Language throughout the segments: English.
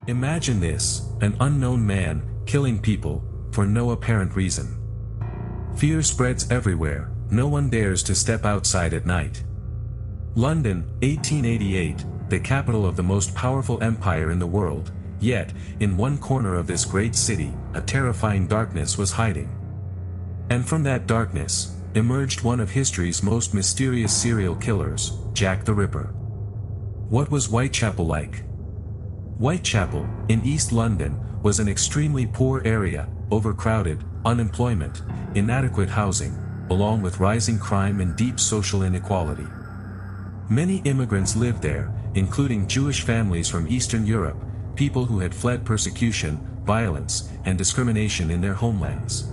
Imagine this, an unknown man, killing people, for no apparent reason. Fear spreads everywhere, no one dares to step outside at night. London, 1888, the capital of the most powerful empire in the world, yet, in one corner of this great city, a terrifying darkness was hiding. And from that darkness, emerged one of history's most mysterious serial killers, Jack the Ripper. What was Whitechapel like? Whitechapel, in East London, was an extremely poor area, overcrowded, unemployment, inadequate housing, along with rising crime and deep social inequality. Many immigrants lived there, including Jewish families from Eastern Europe, people who had fled persecution, violence, and discrimination in their homelands.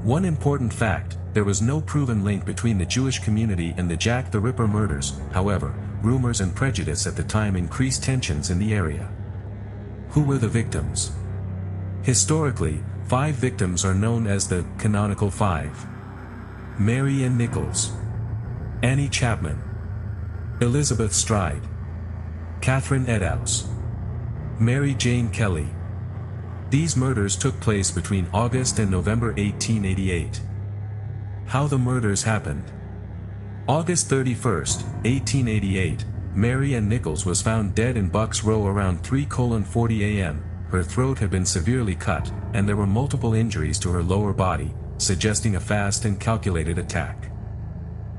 One important fact, there was no proven link between the Jewish community and the Jack the Ripper murders. However, rumors and prejudice at the time increased tensions in the area. Who were the victims? Historically, 5 victims are known as the Canonical 5. Mary Ann Nichols, Annie Chapman, Elizabeth Stride, Catherine Eddowes, Mary Jane Kelly. These murders took place between August and November 1888. How the murders happened. August 31, 1888, Mary Ann Nichols was found dead in Bucks Row around 3:40 a.m. Her throat had been severely cut, and there were multiple injuries to her lower body, suggesting a fast and calculated attack.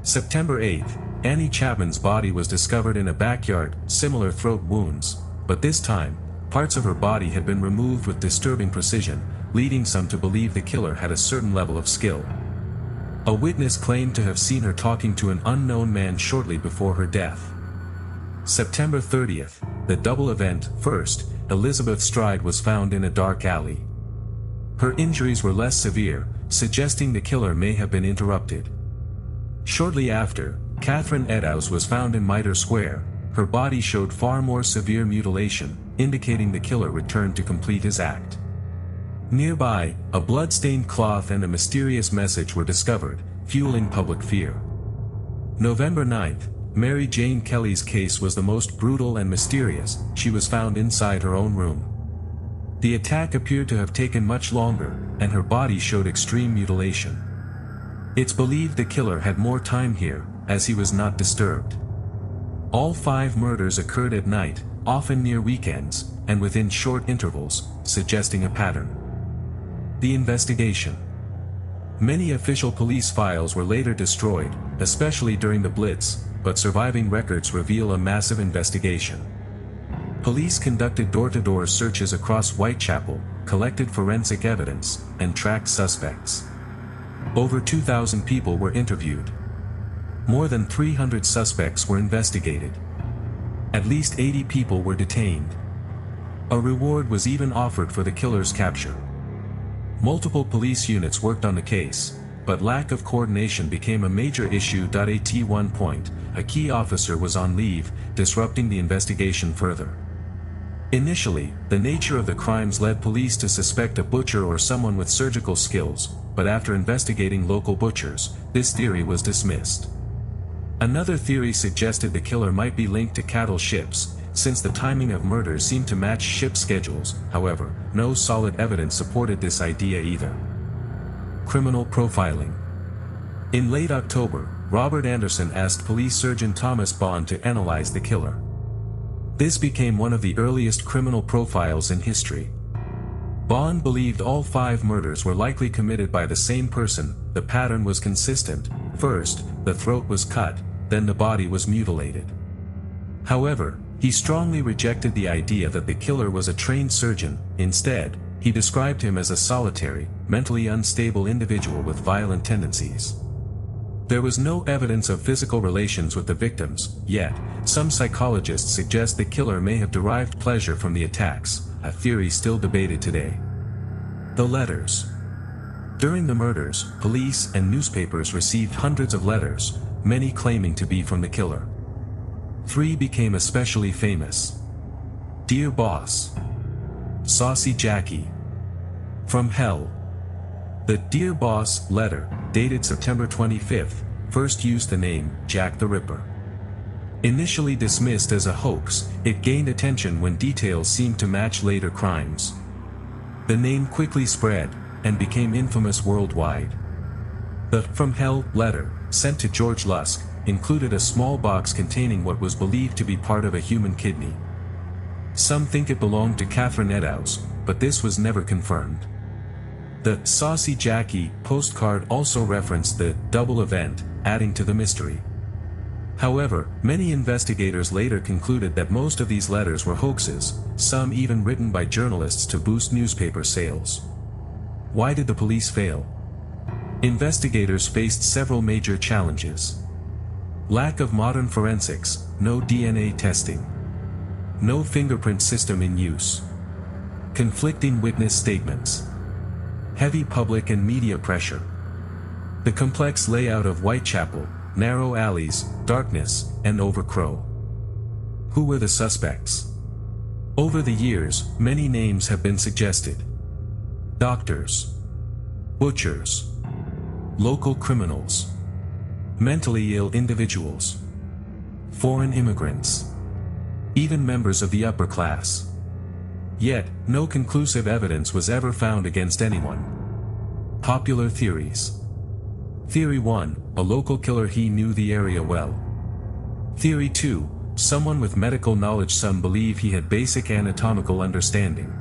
September 8, Annie Chapman's body was discovered in a backyard, similar throat wounds, but this time, parts of her body had been removed with disturbing precision, leading some to believe the killer had a certain level of skill. A witness claimed to have seen her talking to an unknown man shortly before her death. September 30th, the double event. First, Elizabeth Stride was found in a dark alley. Her injuries were less severe, suggesting the killer may have been interrupted. Shortly after, Catherine Eddowes was found in Mitre Square. Her body showed far more severe mutilation, indicating the killer returned to complete his act. Nearby, a blood-stained cloth and a mysterious message were discovered, fueling public fear. November 9th, Mary Jane Kelly's case was the most brutal and mysterious. She was found inside her own room. The attack appeared to have taken much longer, and her body showed extreme mutilation. It's believed the killer had more time here, as he was not disturbed. All 5 murders occurred at night, often near weekends, and within short intervals, suggesting a pattern. The investigation. Many official police files were later destroyed, especially during the Blitz, but surviving records reveal a massive investigation. Police conducted door-to-door searches across Whitechapel, collected forensic evidence, and tracked suspects. Over 2,000 people were interviewed. More than 300 suspects were investigated. At least 80 people were detained. A reward was even offered for the killer's capture. Multiple police units worked on the case, but lack of coordination became a major issue. At one point, a key officer was on leave, disrupting the investigation further. Initially, the nature of the crimes led police to suspect a butcher or someone with surgical skills, but after investigating local butchers, this theory was dismissed. Another theory suggested the killer might be linked to cattle ships, since the timing of murders seemed to match ship schedules. However, no solid evidence supported this idea either. Criminal profiling. In late October, Robert Anderson asked police surgeon Thomas Bond to analyze the killer. This became one of the earliest criminal profiles in history. Bond believed all 5 murders were likely committed by the same person. The pattern was consistent. First, the throat was cut, then the body was mutilated. However, he strongly rejected the idea that the killer was a trained surgeon. Instead, he described him as a solitary, mentally unstable individual with violent tendencies. There was no evidence of physical relations with the victims, yet, some psychologists suggest the killer may have derived pleasure from the attacks, a theory still debated today. The letters. During the murders, police and newspapers received hundreds of letters, many claiming to be from the killer. 3 became especially famous. Dear Boss. Saucy Jackie. From Hell. The Dear Boss letter, dated September 25th, first used the name Jack the Ripper. Initially dismissed as a hoax, it gained attention when details seemed to match later crimes. The name quickly spread, and became infamous worldwide. The "From Hell" letter, sent to George Lusk, included a small box containing what was believed to be part of a human kidney. Some think it belonged to Catherine Eddowes, but this was never confirmed. The "Saucy Jackie" postcard also referenced the double event, adding to the mystery. However, many investigators later concluded that most of these letters were hoaxes, some even written by journalists to boost newspaper sales. Why did the police fail? Investigators faced several major challenges. Lack of modern forensics, no DNA testing. No fingerprint system in use. Conflicting witness statements. Heavy public and media pressure. The complex layout of Whitechapel, narrow alleys, darkness, and overcrow. Who were the suspects? Over the years, many names have been suggested. Doctors. Butchers. Local criminals. Mentally ill individuals. Foreign immigrants. Even members of the upper class. Yet, no conclusive evidence was ever found against anyone. Popular theories. Theory 1, a local killer. He knew the area well. Theory 2, someone with medical knowledge. Some believe he had basic anatomical understanding.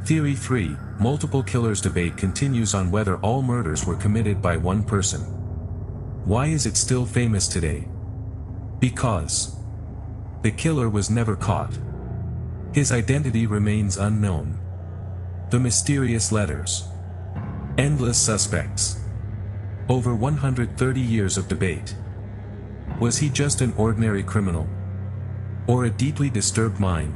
Theory 3, multiple killers. Debate continues on whether all murders were committed by one person. Why is it still famous today? Because the killer was never caught. His identity remains unknown. The mysterious letters. Endless suspects. Over 130 years of debate. Was he just an ordinary criminal? Or a deeply disturbed mind?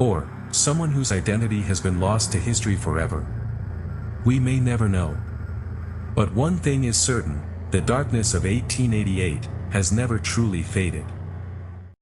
Or someone whose identity has been lost to history forever? We may never know. But one thing is certain, the darkness of 1888 has never truly faded.